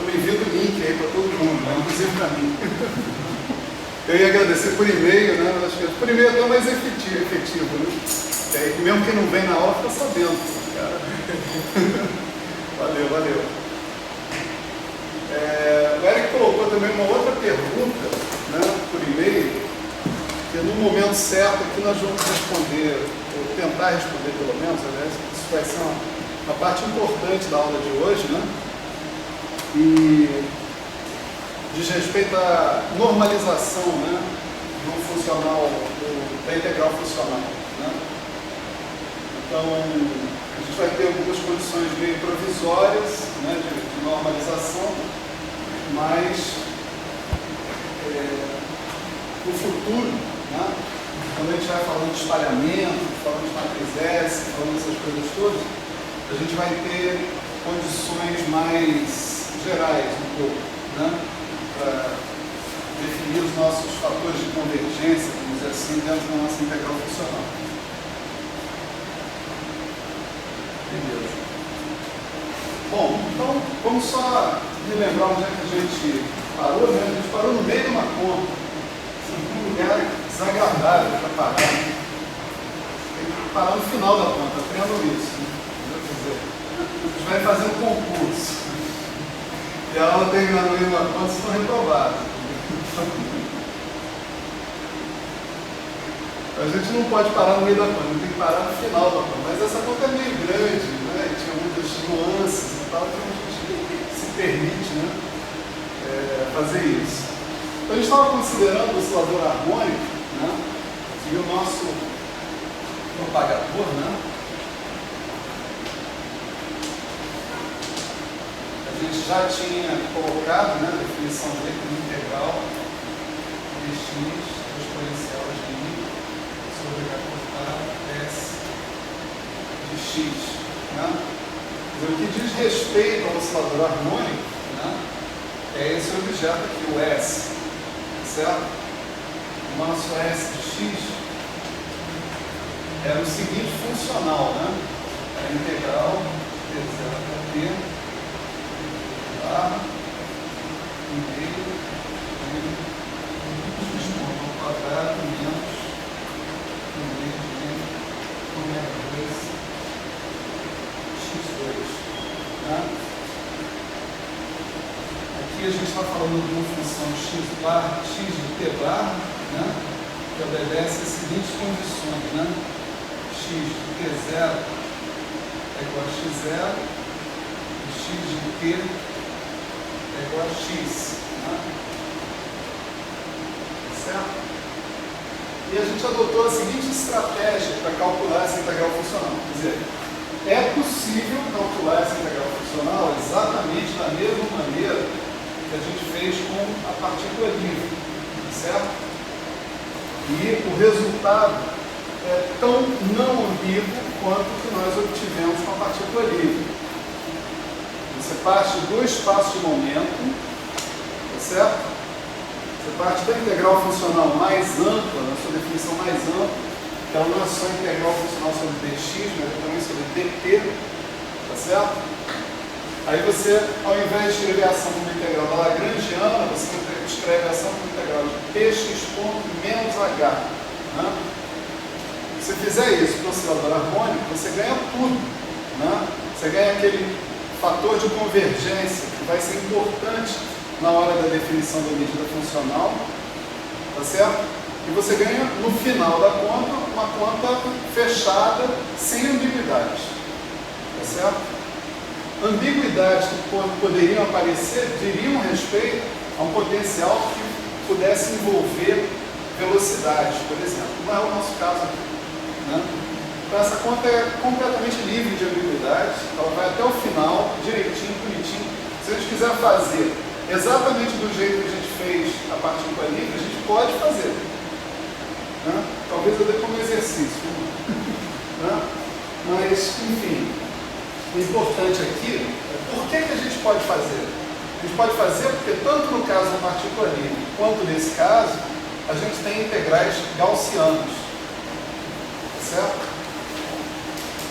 eu envio o link aí para todo mundo, né? Inclusive para mim. Eu ia agradecer por e-mail, né? Acho que por e-mail é até mais efetivo, né? E mesmo quem não vem na aula fica sabendo, cara. Valeu, valeu. O Eric colocou também uma outra pergunta, né, por e-mail, que no momento certo aqui nós vamos responder, ou tentar responder pelo menos, aliás, isso vai ser uma parte importante da aula de hoje, né? E diz respeito à normalização, né, do funcional, da integral funcional, né? Então, a gente vai ter algumas condições meio provisórias, né, de normalização, mas no futuro, né, quando a gente vai falando de espalhamento, falando de matriz S, falando dessas coisas todas, a gente vai ter condições mais gerais um pouco, né, para definir os nossos fatores de convergência, vamos dizer assim, dentro da nossa integral funcional. Beleza. Bom, então vamos só relembrar onde é que a gente parou, né? A gente parou no meio de uma conta, um lugar desagradável para parar. Tem que parar no final da conta, aprendam isso. Né? Quer dizer, a gente vai fazer um concurso. E a aula terminando em uma conta, vocês estão reprovados. A gente não pode parar no meio da conta, a gente tem que parar no final da conta. Mas essa conta é meio grande, né? Tinha muitas nuances e tal, então a gente se permite, né, fazer isso. Então a gente estava considerando o oscilador harmônico, né? E o nosso propagador, né? A gente já tinha colocado, né, a definição dele como integral dx exponencial de I sobre H cortado S de x. Né? O que diz respeito ao oscilador harmônico, né, é esse objeto aqui, o S. Certo? O nosso S de x era o seguinte funcional, né? A integral de 0 a t barra meio de x ao quadrado menos 1 de ômega 2 x2. Tá? Aqui a gente está falando de uma função x bar, x de t bar, né, que obedece às seguintes condições, né? X de t0 é igual a x0 e x de t é igual a x. Né? Certo? E a gente adotou a seguinte estratégia para calcular essa integral funcional. Quer dizer, é possível calcular essa integral funcional exatamente da mesma maneira que a gente fez com a partícula livre, certo? E o resultado é tão não ambíguo quanto o que nós obtivemos com a partícula livre. Você parte do espaço de momento, tá certo? Você parte da integral funcional mais ampla, na sua definição mais ampla, que ela não é só integral funcional sobre dx, mas também sobre dt, tá certo? Aí você, ao invés de escrever a ação como integral da Lagrangiana, você escreve a ação como integral de px ponto menos h. Né? Se você fizer isso para o oscilador harmônico, você ganha tudo. Né? Você ganha aquele fator de convergência que vai ser importante na hora da definição da medida funcional, tá certo? E você ganha, no final da conta, uma conta fechada, sem ambiguidades, tá certo? Ambiguidades que poderiam aparecer diriam respeito a um potencial que pudesse envolver velocidades, por exemplo. Não é o nosso caso aqui. Né? Então essa conta é completamente livre de ambiguidades, ela vai até o final, direitinho, bonitinho. Se a gente quiser fazer exatamente do jeito que a gente fez a partícula livre, a gente pode fazer. Né? Talvez eu dê como exercício. Né? Mas, enfim, o importante aqui é por que a gente pode fazer. A gente pode fazer porque tanto no caso da partícula livre quanto nesse caso, a gente tem integrais gaussianos. Certo?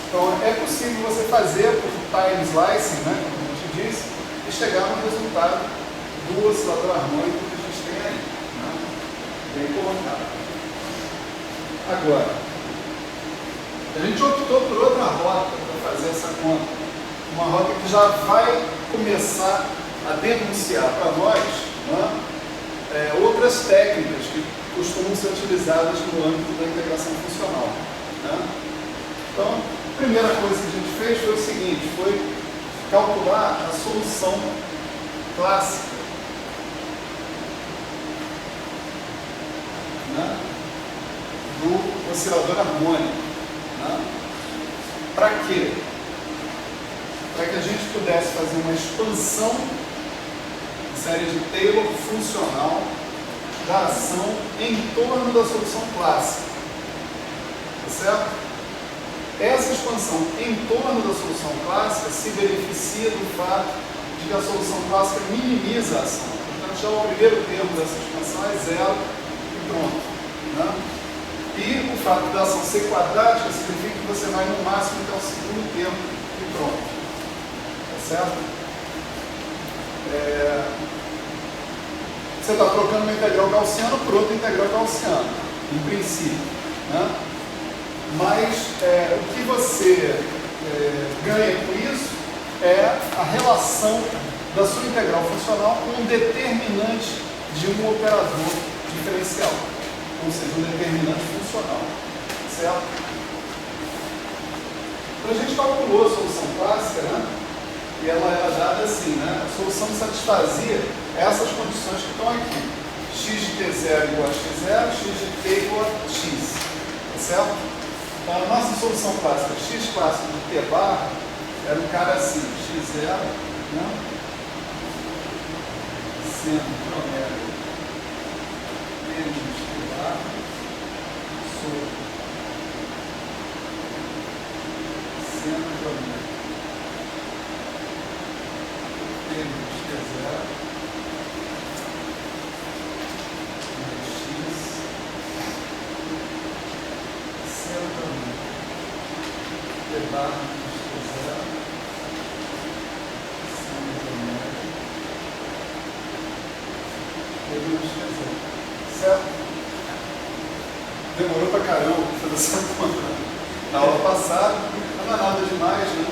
Então é possível você fazer por time slicing, né, como a gente disse, chegar no resultado do oscilador harmônico que a gente tem aí. Né? Bem colocado. Agora, a gente optou por outra rota para fazer essa conta. Uma rota que já vai começar a denunciar para nós, né, outras técnicas que costumam ser utilizadas no âmbito da integração funcional. Né? Então, a primeira coisa que a gente fez foi o seguinte, foi calcular a solução clássica, né, do oscilador harmônico. Né? Para quê? Para que a gente pudesse fazer uma expansão de série de Taylor funcional da ação em torno da solução clássica. Tá certo? Essa expansão em torno da solução clássica se beneficia do fato de que a solução clássica minimiza a ação. Portanto, já o primeiro termo dessa expansão é zero e pronto. Né? E o fato da ação ser quadrática significa que você vai no máximo até o segundo termo e pronto. Certo? Você está trocando uma integral gaussiana por outra integral gaussiana, em princípio. Né? Mas o que você ganha com isso é a relação da sua integral funcional com um determinante de um operador diferencial, ou seja, um determinante funcional. Certo? Então a gente calculou a solução clássica, né? E ela era dada assim, né? A solução satisfazia essas condições que estão aqui. X de t0 igual a x0, x de t igual a x. Tá certo? Então a nossa solução clássica, x clássico de t bar, era um cara assim, x0, né? Seno de ômega menos t bar sobre seno de ômega menos t0 mais x seno de ômega t bar menos t0 seno de ômega menos t0. Certo? Demorou pra caramba pra fazer essa conta na aula passada, mas não é nada demais, né?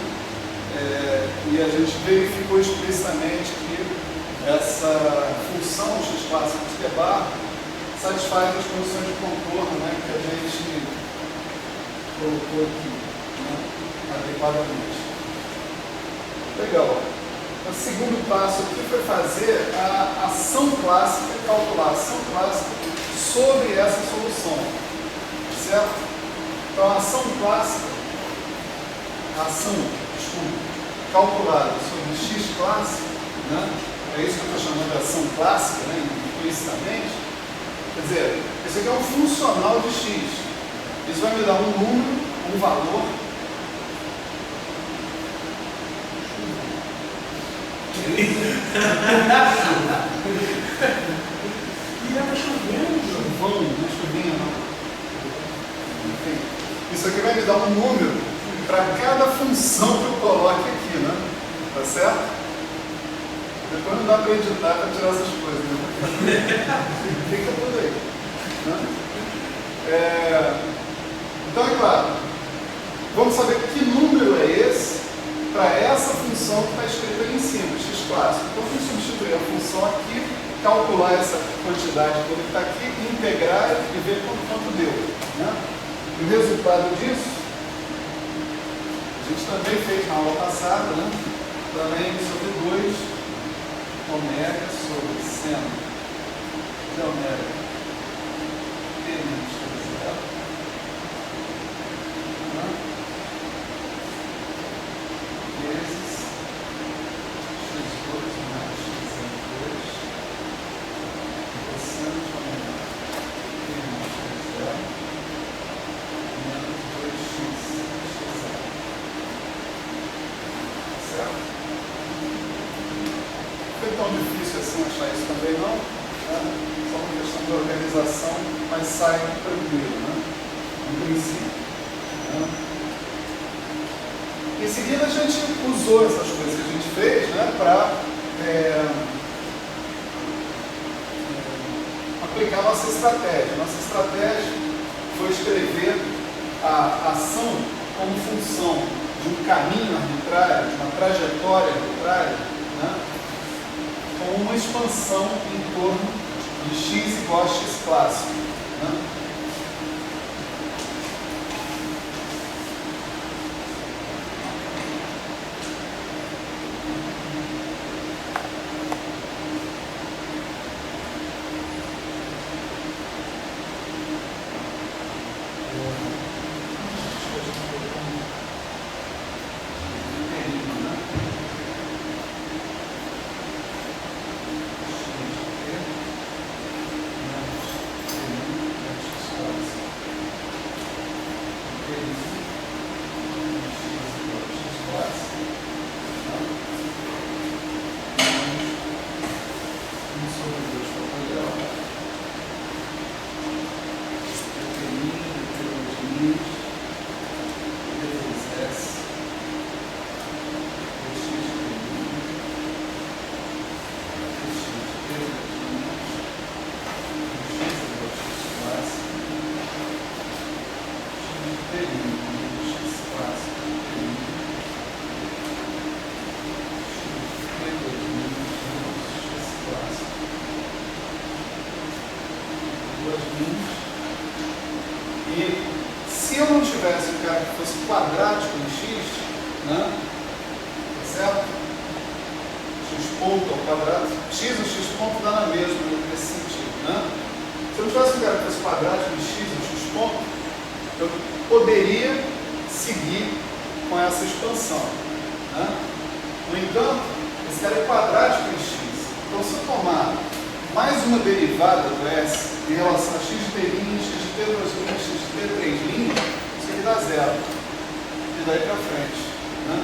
E a gente verificou explicitamente que essa função x clássico de t bar satisfaz as condições de contorno, né, que a gente colocou aqui, né, adequadamente. Legal. O segundo passo aqui foi fazer a ação clássica, calcular a ação clássica sobre essa solução. Certo? Então a ação clássica, calculada sobre x clássico, né? É isso que eu estou chamando de ação clássica, né? Implicitamente. Quer dizer, isso aqui é um funcional de x. Isso vai me dar um número, um valor. E ela chovendo. Chuvão, não é chuvinha não. Enfim, isso aqui vai me dar um número para cada função que eu coloque aqui, né? Tá certo? Depois não dá para editar para tirar essas coisas, né? Fica tudo aí. Né? Então, é claro, vamos saber que número é esse para essa função que está escrita ali em cima, x clássico. Então, vamos substituir a função aqui, calcular essa quantidade toda que está aqui, integrar e ver quanto deu. Né? E o resultado disso, a gente também fez na aula passada, né? Também sobre 2 ômega sobre seno de ômega t menos t0, né? Vezes x2 mais x2 seno de ômega t menos t0 menos 2x x0. Certo? Não foi tão difícil assim achar isso também não, né? Só uma questão de organização, mas sai tranquilo, né? No princípio. Né? Em seguida a gente usou essas coisas que a gente fez, né, para nossa estratégia. Nossa estratégia foi escrever a ação como função de um caminho arbitrário, de uma trajetória arbitrária, né, com uma expansão em torno de x igual a x clássico. Né? E se eu não tivesse um cara que fosse quadrático em x, né, tá certo? X ponto ao quadrado, x ou x ponto dá na mesma nesse sentido. Né? Se eu não tivesse um cara que fosse quadrático em x ou x ponto, eu poderia seguir com essa expansão. Né? No entanto, esse cara é quadrático em x. Então, se eu tomar mais uma derivada do S em relação a x de t', x de t', x de t', isso aqui dá zero. E daí para frente. Né?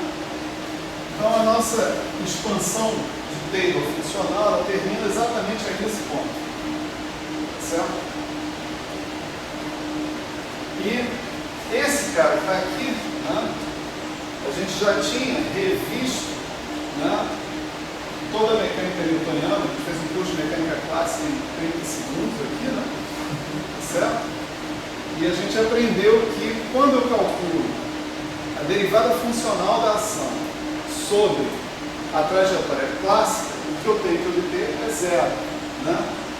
Então, a nossa expansão de Taylor funcional ela termina exatamente aqui nesse ponto. Certo? E esse cara que está aqui, né, a gente já tinha revisto, né, toda a mecânica newtoniana, a gente fez um curso de mecânica clássica em 30 segundos aqui, né? Certo? E a gente aprendeu que quando eu calculo a derivada funcional da ação sobre a trajetória clássica, o que eu tenho que obter é zero, né?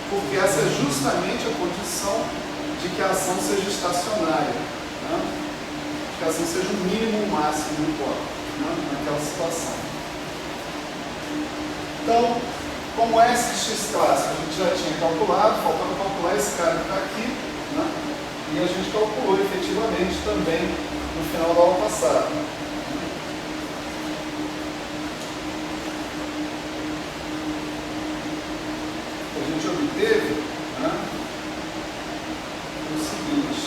Porque essa é justamente a condição de que a ação seja estacionária, né? De que a ação seja o mínimo ou o máximo, não importa, né? Naquela situação. Então, como esse x clássico a gente já tinha calculado, faltava calcular esse cara que está aqui, né? E a gente calculou efetivamente também no final da aula passada. A gente obteve, né, o seguinte.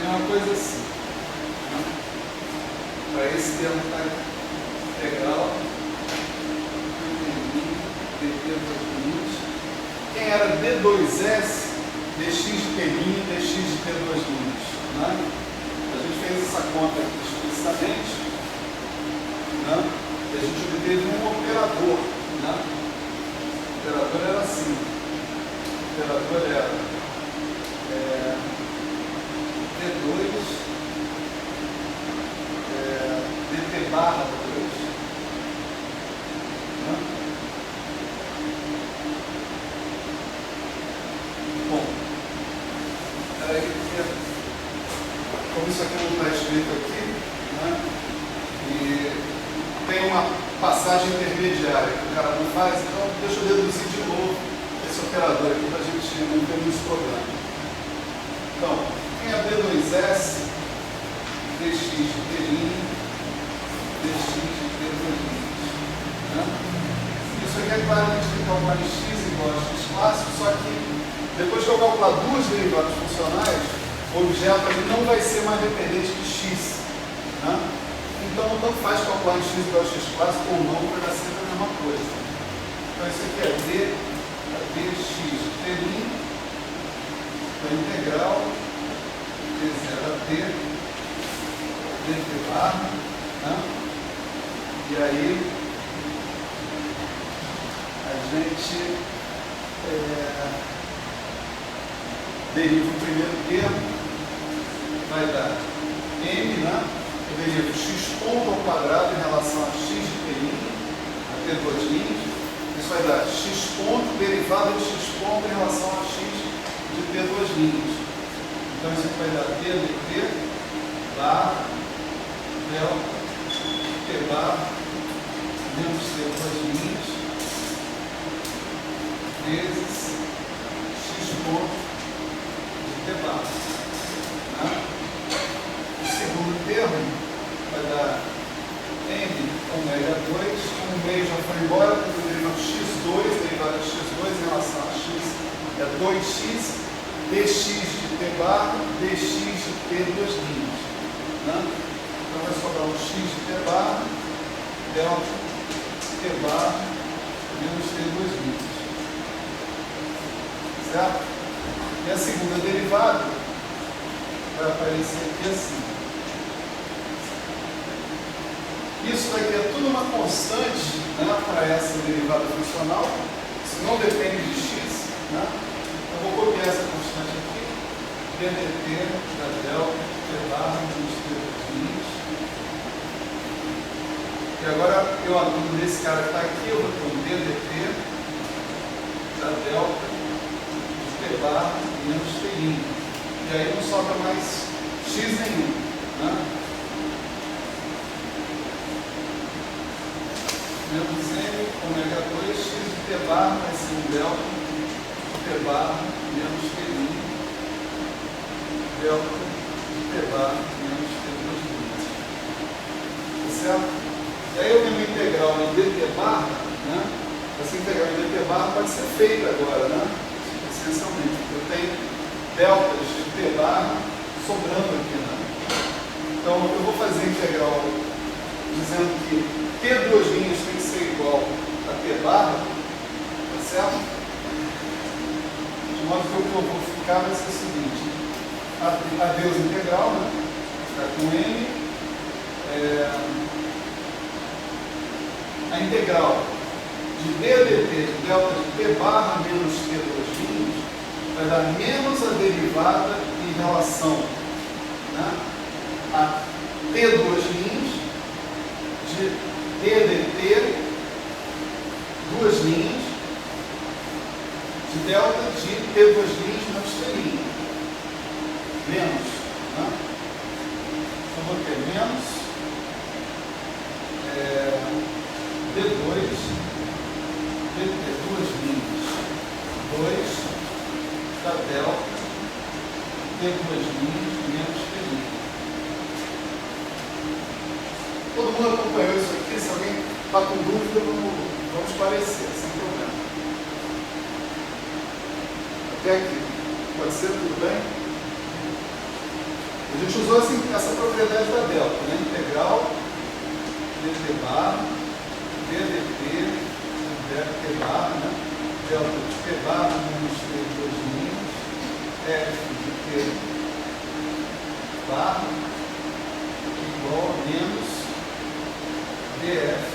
Uma coisa assim, né? Para esse termo tá integral, dt2', quem era d2s, dx de t', dx de t2', né? A gente fez essa conta aqui explicitamente, né? E a gente obteve um operador, né? O operador era assim, o operador era T2 dt barra 2, né? Bom, aí, como isso aqui não está escrito aqui, né? E tem uma passagem intermediária que o cara não faz, então deixa eu deduzir de novo esse operador aqui para a gente não ter muitos problemas. Então, quem é T2S dx de T' dx de T2'. Né? Isso aqui é claro que a gente tem que calcular em x igual a x clássico, só que depois que eu calcular duas derivadas funcionais, o objeto ali não vai ser mais dependente de x. Né? Então, tanto faz calcular em x igual a x clássico ou não, vai dar sempre a mesma coisa. Então, isso aqui é dx de T', a integral de 0 a t dt barra, né? E aí a gente deriva o primeiro termo, vai dar m, né? Eu derivo x ponto ao quadrado em relação a x de t', a t2', isso vai dar x ponto derivada de x ponto em relação a x de t2'. Então isso aqui vai dar d dt barra delta t barra menos t2' vezes x ponto de t barra. Né? O segundo termo vai dar m ômega 2, o meio já foi embora, porque o derivado x2, derivada de x2 em relação a x é 2x dx de t barra dx de t2'. Né? Então vai sobrar um x de t barra delta t barra menos t2'. Certo? E a segunda derivada vai aparecer aqui assim. Isso daqui é tudo uma constante, né, para essa derivada funcional. Isso não depende de x. Né? Eu vou copiar essa constante aqui. ddt da delta t barra menos t2'. E agora eu anulo nesse cara que está aqui, eu vou ter um ddt da delta t barra menos t'. E aí não sobra mais x nenhum. Né? Menos m ômega 2 x de t barra vai ser um delta t barra menos t'. Delta t barra menos t2'. Tá certo? E aí eu tenho uma integral em dt barra, né? Essa integral em dt barra pode ser feita agora, né? Essencialmente. Eu tenho deltas de t barra sobrando aqui, né? Então eu vou fazer a integral dizendo que T2' tem que ser igual a T barra, tá certo? De modo que o que eu vou ficar vai ser o seguinte: adeus integral, né? Vai ficar com M. A integral de ddt de delta de T barra menos T2' vai dar menos a derivada em relação, né, a T2' de ddt, duas linhas, de delta de T2' menos T'. Menos. Né? Então, vou ter menos D2, dt, duas linhas, 2 da delta, T2' menos T'. Todo mundo acompanhou isso aqui? Se alguém está com dúvida, vamos esclarecer, sem problema. Até aqui. Pode ser? Tudo bem? A gente usou essa propriedade da delta, né? Integral dt barra, ddt, dt barra, né? Delta de t barra menos t2', f de t barra, igual a menos df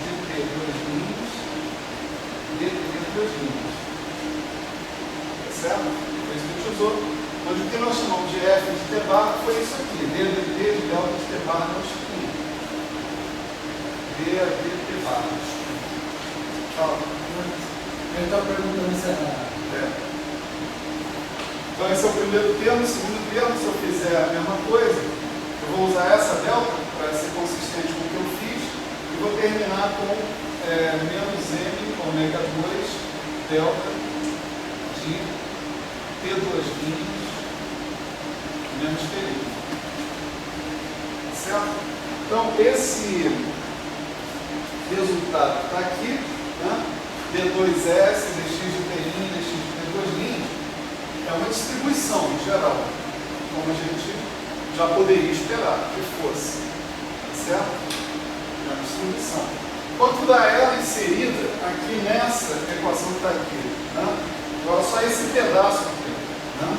de t2', dt2'. Tá certo? Foi isso que a gente usou. Onde o que nós chamamos de f de t barra foi isso aqui, ddt de delta de t barra menos t'. d a dt barra. Fala. Eu estava perguntando se era... Então esse é o primeiro termo. O segundo termo, se eu fizer a mesma coisa, eu vou usar essa delta para ser consistente com o que eu fiz e vou terminar com menos m ômega 2 delta de T2' menos T'. Certo? Então, esse resultado está aqui, né? D2S, dx de T', dx de T2', é uma distribuição geral, como a gente já poderia esperar que fosse. Certo? É uma distribuição. Quanto dá ela inserida aqui nessa equação que está aqui? Né? Agora, só esse pedaço aqui. Né?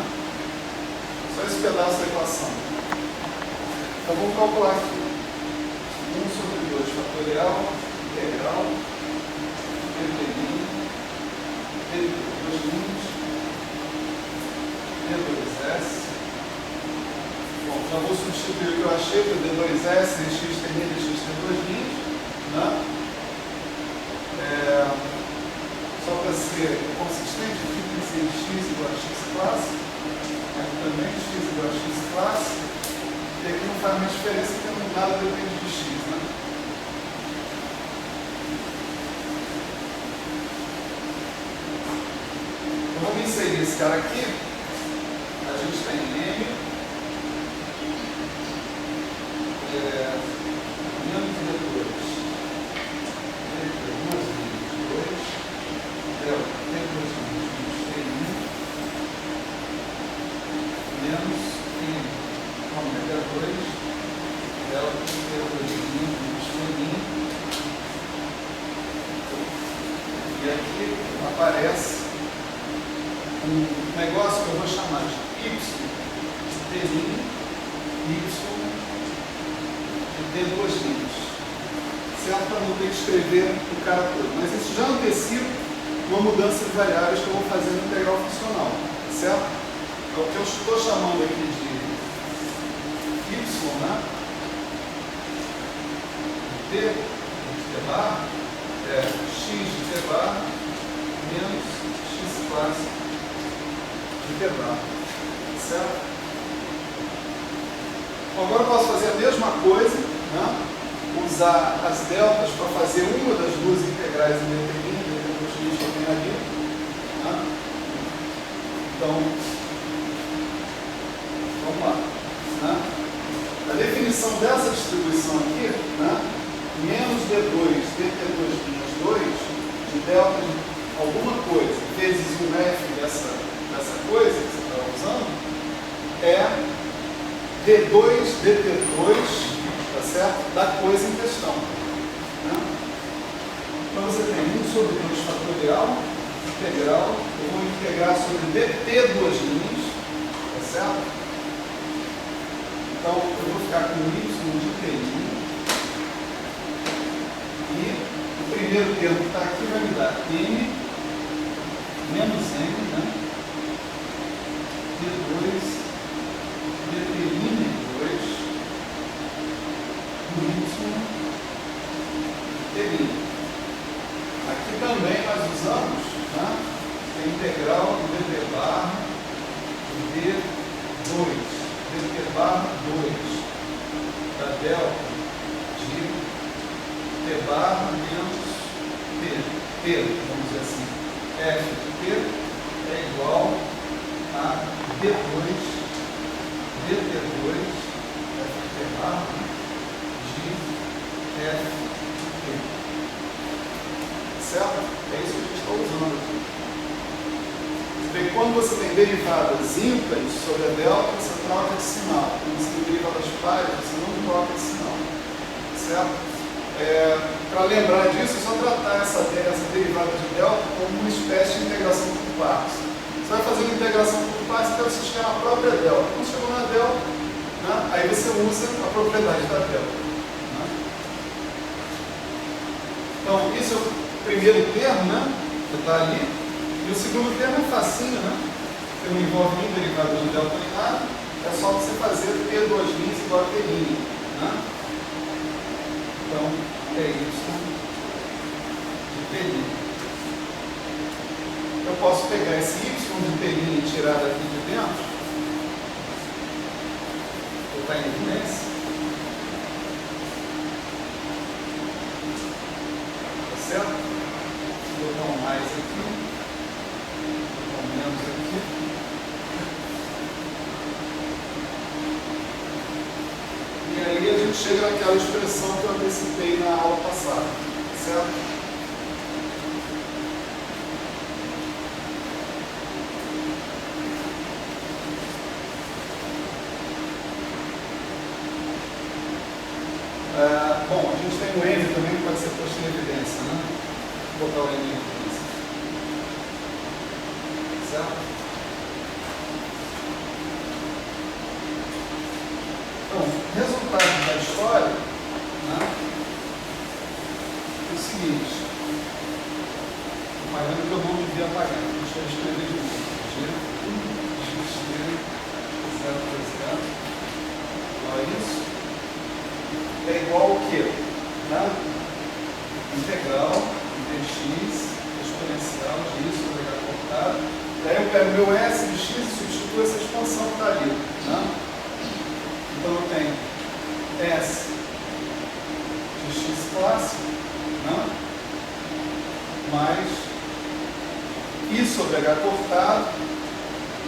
Só esse pedaço da equação. Então, vamos calcular aqui. 1/2 fatorial, integral, D2', bom, já vou substituir o que eu achei por D2S, dx de T', dx de T2', né? Só para ser consistente, aqui tem que ser x igual a x clássico, aqui também x igual a x clássico, e aqui não faz mais diferença porque nada depende de x, né? Então, vamos inserir esse cara aqui. A gente tem m menos D2 delta T2 menos m ômega 2 delta T2 menos T'. E aqui aparece um negócio que eu vou chamar de y de T', y de D2'. Certo? Para não ter que escrever o cara todo. Mas isso já antecipa uma mudança de variáveis que eu vou fazer no integral funcional. Certo? Então, o que eu estou chamando aqui de y, né? T de T bar é x de T bar menos x clássico de T bar. Certo? Bom, agora eu posso fazer a mesma coisa, né? Usar as deltas para fazer uma das duas integrais em D', D2' que eu tenho ali. Né? Então, vamos lá. Né? A definição dessa distribuição aqui, né? Menos D2, DT2 2, de delta de alguma coisa, vezes um F dessa coisa que você está usando, é D2, DT2, tá certo? Da coisa em questão. Né? Então você tem 1/2 fatorial, integral, eu vou integrar sobre DT2', tá certo? Então eu vou ficar com y de T', e o primeiro termo que está aqui vai me dar m menos m, né? D2 DT'2 por y T'. Aqui também nós usamos, né, a integral do dt bar D2, dt bar 2 da delta de T bar menos T, vamos dizer assim, f de T é igual a D2 dt2 f de T bar de f certo? É isso que a gente está usando aqui. Você vê que quando você tem derivadas ímpares sobre a delta, você troca de sinal. Quando você tem derivadas pares, você não troca de sinal. Certo? Para lembrar disso, é só tratar essa derivada de delta como uma espécie de integração por partes. Você vai fazer uma integração por partes até você chegar na própria delta. Quando chegou na delta, né, aí você usa a propriedade da delta. Né? Então, isso é o primeiro termo, né, que está ali, e o segundo termo é facinho, né, que não envolve nem derivada de delta nem nada, é só você fazer T2' igual a T', né? Então, é isso de T'. Eu posso pegar esse y de T' e tirar daqui de dentro, botar em evidência, tá certo? Vou botar um mais aqui, botar um menos aqui, chega naquela expressão que eu antecipei na aula passada, certo? Bom, a gente tem o N também que pode ser posto em evidência, né? Vou botar o N em evidência. Certo? Então, resultado da história, né, é o seguinte. Apagando que eu não devia apagar. Deixa eu escrever de novo. G, 0, 0, igual a isso. É igual ao quê? Né? Integral dx exponencial de isso sobre h cortado. Daí eu pego meu s de x e substituo essa expansão que está ali. Né? Então eu tenho s de x clássico, né? Mais i sobre h cortado,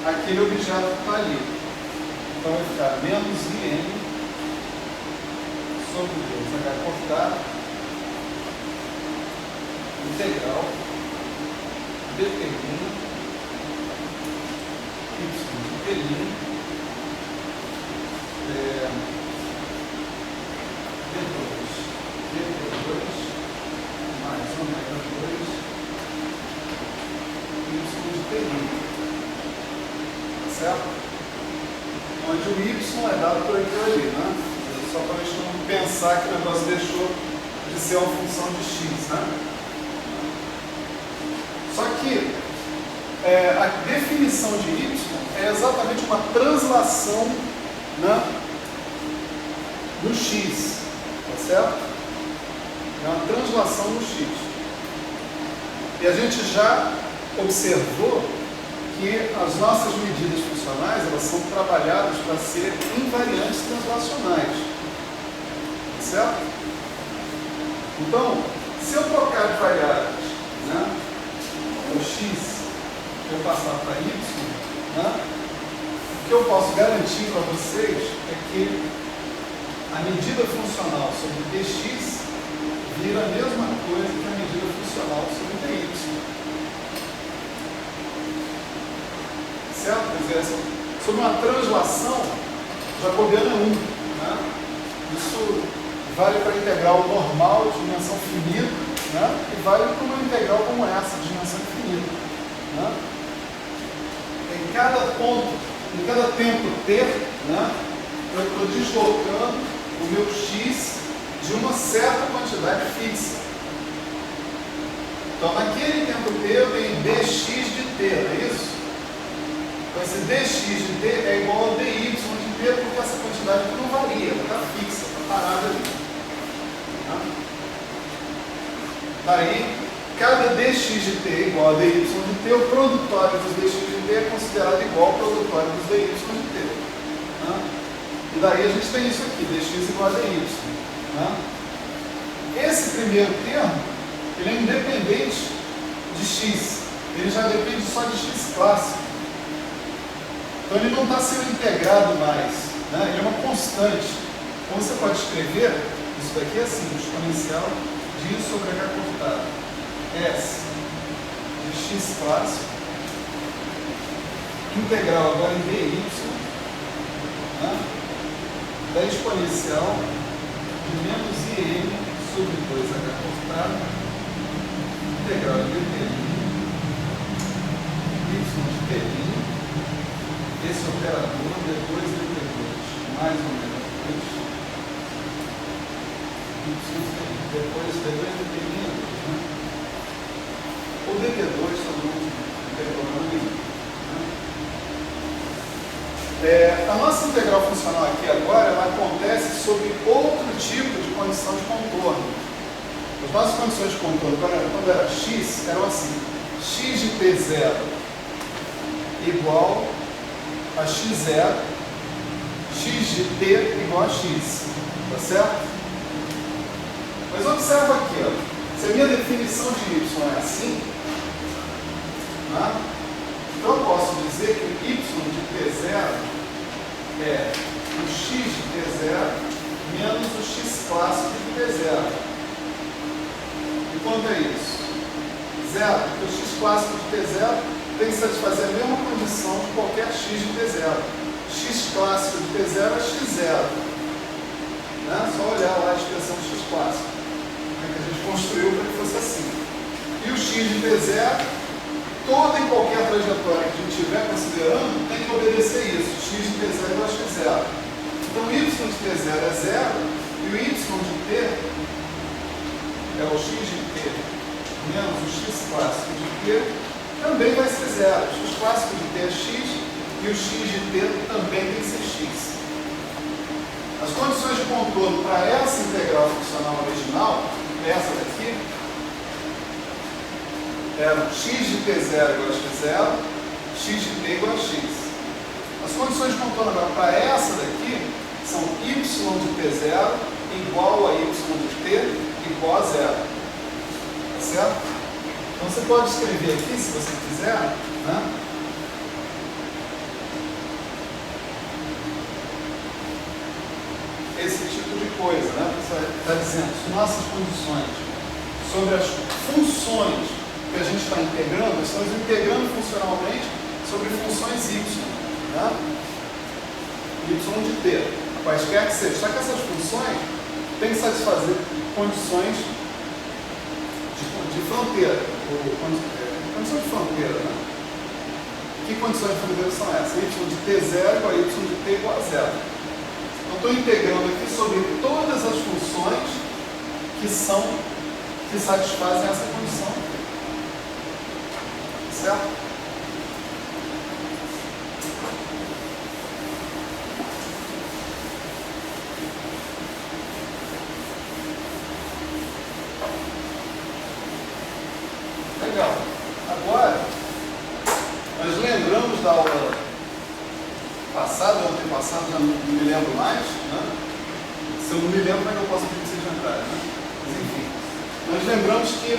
aquele objeto que está ali. Então vai ficar menos in sobre 2h cortado, integral, determina y de t', d2 mais ômega 2 y de t', certo? Onde o y é dado por aquilo ali, né? Só para a gente não pensar que o negócio deixou de ser uma função de x, né? Só que a definição de y é exatamente uma translação, né, no x, tá certo? É uma translação no x. E a gente já observou que as nossas medidas funcionais, elas são trabalhadas para ser invariantes translacionais. Certo? Então, se eu trocar de variáveis, né, o x, eu passar para y, né, o que eu posso garantir para vocês é que a medida funcional sobre dx vira a mesma coisa que a medida funcional sobre dy. Certo? Quer dizer, sobre uma translação jacobiana 1. Né? Isso vale para a integral normal de dimensão finita, né? E vale para uma integral como essa, de dimensão infinita. Né? Em cada ponto, em cada tempo t, né, eu estou deslocando o meu x de uma certa quantidade fixa. Então, naquele tempo t, eu tenho dx de t, não é isso? Então, esse dx de t é igual ao dy de t, porque essa quantidade não varia, ela está fixa, está parada ali. Daí, cada dx de t é igual a dy de t, o produtório dos dx de t é considerado igual ao produtório dos dy de t. E daí a gente tem isso aqui, dx igual a dy. Esse primeiro termo, ele é independente de x, ele já depende só de x clássico. Então ele não está sendo integrado mais, né? Ele é uma constante. Então você pode escrever isso daqui assim, exponencial de I sobre h cortado. S de x clássico, integral agora em dy, né, da exponencial de menos in sobre 2h cortado, integral de dt, y de t', esse operador d2 dt2 mais ômega 2, depois D2 dt', né? O dt2 também não tem problema nenhum. A nossa integral funcional aqui agora, ela acontece sob outro tipo de condição de contorno. As nossas condições de contorno, quando era x, eram assim: x de t0 igual a x0, x de t igual a x, tá certo? Mas observa aqui, ó, se a minha definição de y é assim, né, então eu posso dizer que o y de t0 é o x de t0 menos o x clássico de T0. E quanto é isso? Zero, porque o x clássico de T0 tem que satisfazer a mesma condição de qualquer x de T0. X clássico de T0 é x0. Né? Só olhar lá a expressão do x clássico, né, que a gente construiu para que fosse assim. E o x de T0, toda e qualquer trajetória que a gente estiver considerando tem que obedecer isso. X de T0 igual a x0. Então y de T0 é 0 e o y de T é o x de T menos o x clássico de T também vai ser 0. O x clássico de T é x e o x de T também tem que ser x. As condições de contorno para essa integral funcional original, essa daqui, eram x de T0 igual a x0, x de T igual a x. As condições de contorno agora para essa daqui são y de T0 igual a y de T igual a 0. Tá certo? Então você pode escrever aqui, se você quiser, né? Esse tipo de coisa, né? Você está dizendo, nossas condições sobre as funções que a gente está integrando, estamos integrando funcionalmente sobre funções y, né? Y de t, quaisquer que seja. Só que essas funções têm que satisfazer condições de fronteira, condição de fronteira, né? Que condições de fronteira são essas? Y de t0 igual a y de t igual a 0. Eu estou integrando aqui sobre todas as funções que satisfazem essa condição. Certo? Legal. Agora, nós lembramos da aula passada, ou antepassada, já não me lembro mais, né? Se eu não me lembro, como é que eu posso pedir que seja lembrado, né? Mas enfim, nós lembramos que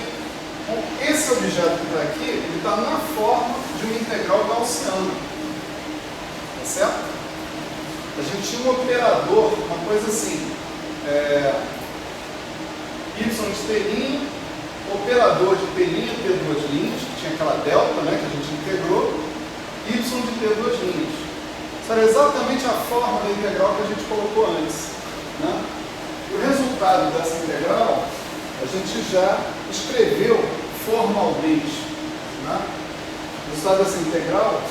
esse objeto que está aqui, ele está na forma de uma integral gaussiana. Tá certo? A gente tinha um operador, uma coisa assim, y de t', operador de t', t duas linhas, que tinha aquela delta, né, que a gente integrou, y de t duas linhas. Isso era exatamente a forma da integral que a gente colocou antes, né? O resultado dessa integral a gente já escreveu formalmente, né? O resultado dessa integral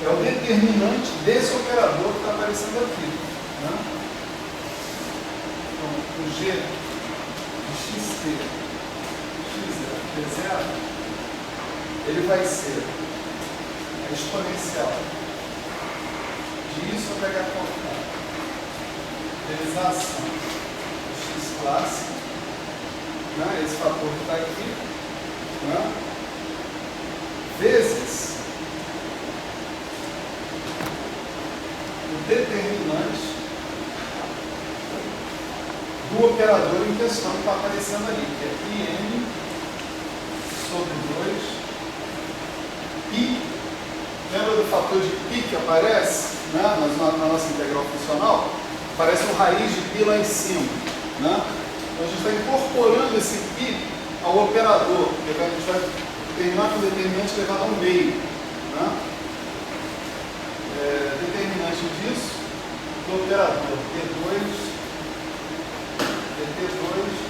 é o determinante desse operador que está aparecendo aqui, né? Então, o g de xt, t0, ele vai ser a exponencial disso até h quadrado, realização do x clássico, né? Esse fator que está aqui, né? Vezes o determinante do operador em questão que está aparecendo ali, que é im sobre 2 pi. Lembra do fator de pi que aparece, né, na nossa integral funcional? Aparece um raiz de pi lá em cima, né? Então a gente está incorporando esse pi ao operador, porque a gente vai terminar com o determinante elevado ao meio, né? Determinante disso do operador dt2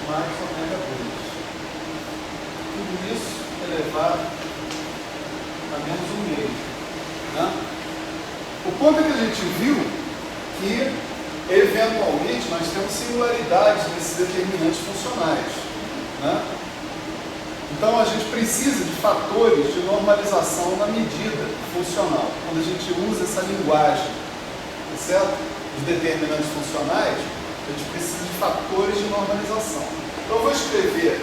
mais ômega 2. Tudo isso elevado a menos um meio, né? O ponto é que a gente viu que eventualmente nós temos singularidades nesses determinantes funcionais, né? Então a gente precisa de fatores de normalização na medida funcional, quando a gente usa essa linguagem, tá certo? Os determinantes funcionais, a gente precisa de fatores de normalização. Então eu vou escrever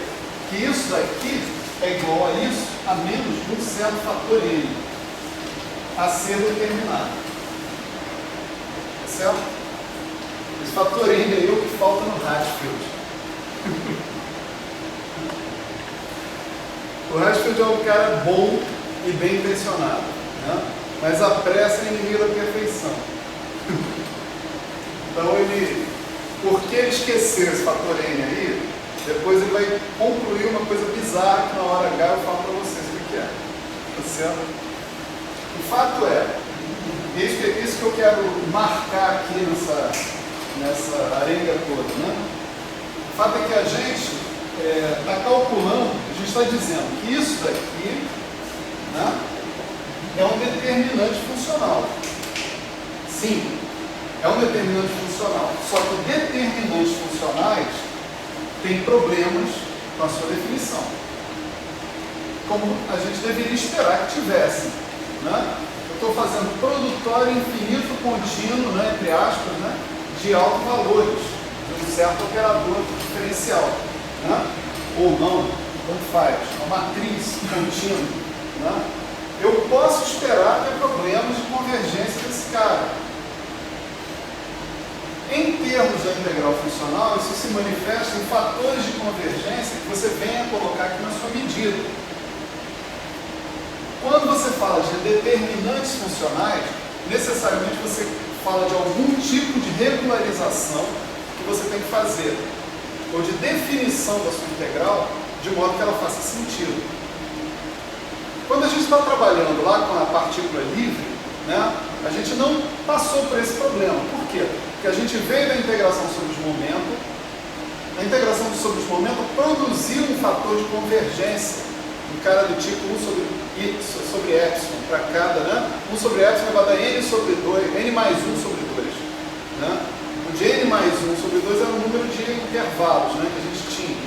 que isso daqui é igual a isso a menos de um certo fator n a ser determinado, tá certo? Esse fator n é o que falta no Hatfield. O Hatfield é um cara bom e bem intencionado, né? Mas a pressa é inimiga da perfeição. Então ele porque ele esqueceu esse fator N aí, depois ele vai concluir uma coisa bizarra que na hora H eu falo para vocês o que é. Tá certo? O fato é, isso que eu quero marcar aqui nessa arenga toda, né? O fato é que a gente está calculando, a gente está dizendo que isso daqui, né, é um determinante funcional. Sim, é um determinante funcional. Só que determinantes funcionais têm problemas com a sua definição, como a gente deveria esperar que tivesse, né? Eu estou fazendo produtório infinito contínuo, né, entre aspas, né, de altos valores, de um certo operador diferencial, né? Ou não, tanto faz, uma matriz contínua, né? Eu posso esperar ter problemas de convergência desse cara. Em termos da integral funcional, isso se manifesta em fatores de convergência que você venha colocar aqui na sua medida. Quando você fala de determinantes funcionais, necessariamente você fala de algum tipo de regularização que você tem que fazer, ou de definição da sua integral, de modo que ela faça sentido. Quando a gente está trabalhando lá com a partícula livre, né, a gente não passou por esse problema. Por quê? Porque a gente veio da integração sobre os momentos, a integração sobre os momentos produziu um fator de convergência, um cara do tipo 1 sobre epsilon para cada, né? 1 sobre epsilon elevado a n sobre 2, n mais 1 sobre 2. Né? O de n mais 1 sobre 2 era o número de intervalos, né, que a gente tinha.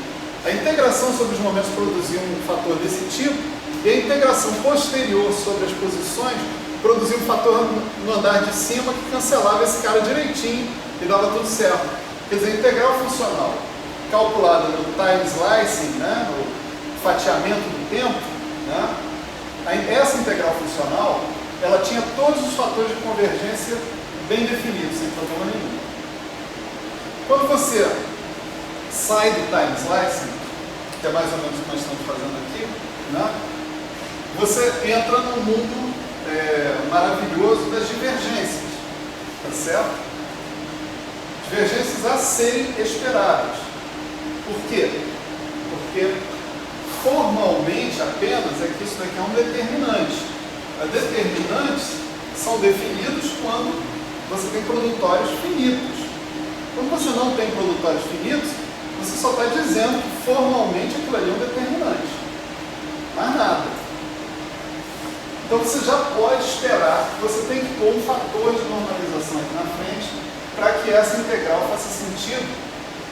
A integração sobre os momentos produziu um fator desse tipo, e a integração posterior sobre as posições produziu um fator no andar de cima que cancelava esse cara direitinho e dava tudo certo. Quer dizer, a integral funcional calculada no time slicing, né, no fatiamento do tempo, né, essa integral funcional, ela tinha todos os fatores de convergência bem definidos, sem problema nenhum. Quando você sai do time slicing, que é mais ou menos o que nós estamos fazendo aqui, né, você entra num mundo maravilhoso das divergências, tá certo? Divergências a serem esperadas. Por quê? Porque formalmente apenas é que isso daqui é um determinante. Os determinantes são definidos quando você tem produtórios finitos. Quando você não tem produtórios finitos, você só está dizendo que formalmente aquilo ali é um determinante. Mais nada. Então você já pode esperar que você tem que pôr um fator de normalização aqui na frente para que essa integral faça sentido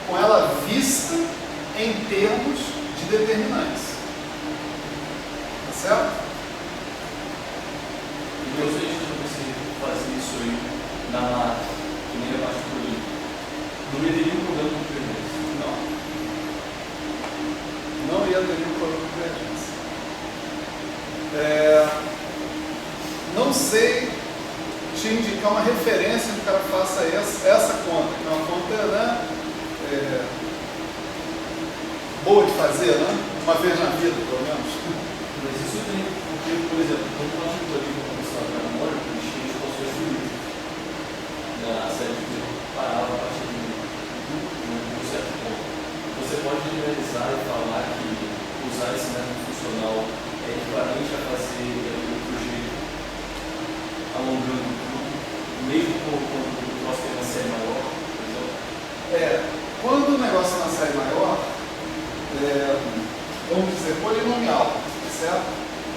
com ela vista em termos de determinantes. Tá certo? Então, se a gente não conseguir fazer isso aí na primeira parte do livro, não ia ter nenhum problema com convergência? Não. Não ia ter nenhum problema com convergência. Não sei te indicar uma referência que o cara faça essa conta, que é uma conta, né, boa de fazer, né? Uma vez na vida, pelo menos. Mas isso tem, porque, por exemplo, quando nós temos ali uma começar a memória, a gente tinha expansões do livro. A série de parava a partir de um certo ponto. Você pode generalizar e falar que usar esse método funcional é equivalente a fazer o jeito alongando tudo, mesmo quando o negócio tem uma série maior, por exemplo? Quando o negócio é uma série maior, vamos dizer, polinomial, certo?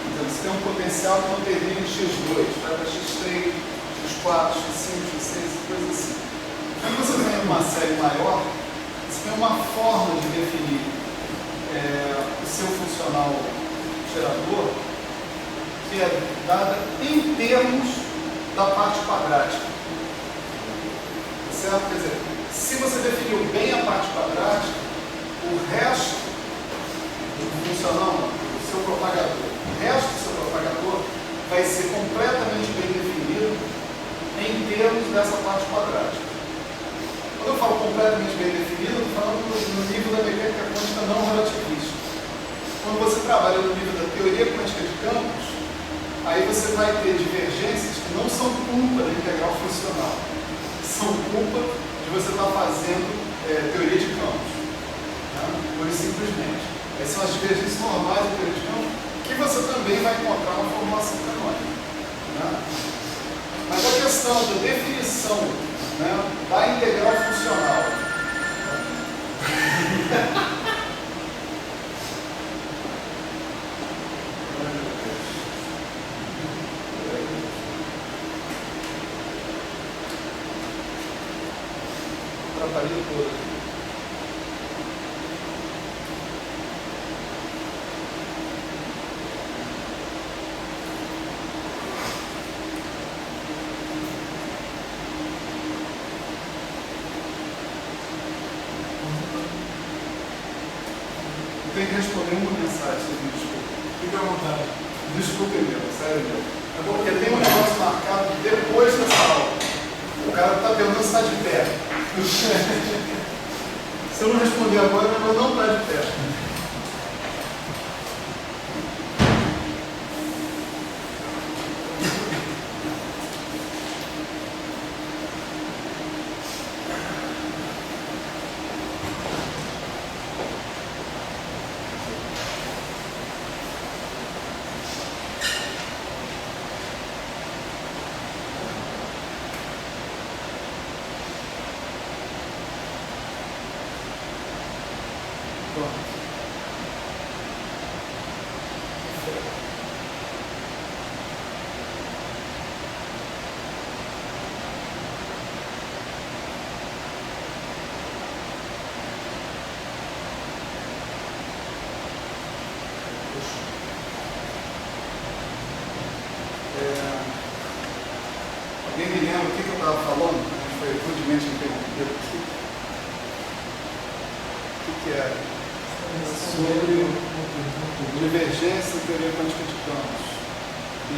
Então, você tem um potencial que não termina em x2, vai para x3, x4, x5, x6, coisas assim. Quando você tem uma série maior, você tem uma forma de definir o seu funcional gerador que é dada em termos da parte quadrática. Certo? Quer dizer, se você definiu bem a parte quadrática, o resto do funcional, do seu propagador, o resto do seu propagador vai ser completamente bem definido em termos dessa parte quadrática. Quando eu falo completamente bem definido, eu estou falando no nível da mecânica quântica não relativista. Quando você trabalha no nível da teoria quântica de campos, aí você vai ter divergências que não são culpa da integral funcional, são culpa de você está fazendo teoria de campos. Né? Por simplesmente. Essas são as divergências normais da teoria de campos, que você também vai encontrar uma formulação canônica. Né? Mas a questão da definição, né, da integral funcional. Atrapalhei toda. Tem que responder uma mensagem, se me desculpa. Fique à vontade. Desculpe mesmo, sério mesmo. É porque tem um negócio marcado depois dessa aula. O cara está perguntando se está de pé. Se eu não responder agora, eu não está de pé. Alguém me lembra o que eu estava falando? A gente foi rudemente interrompido. O que era? Sobre divergência e teoria quântica de campos.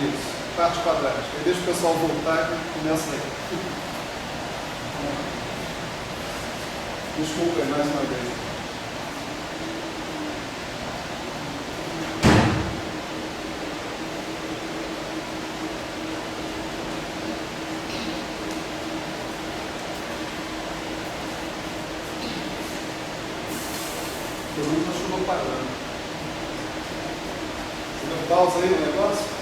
Isso, parte quadrática. Aí deixa o pessoal voltar e começa aí. Desculpa aí mais uma vez. Todo mundo achou parando. Você deu pausa aí no negócio?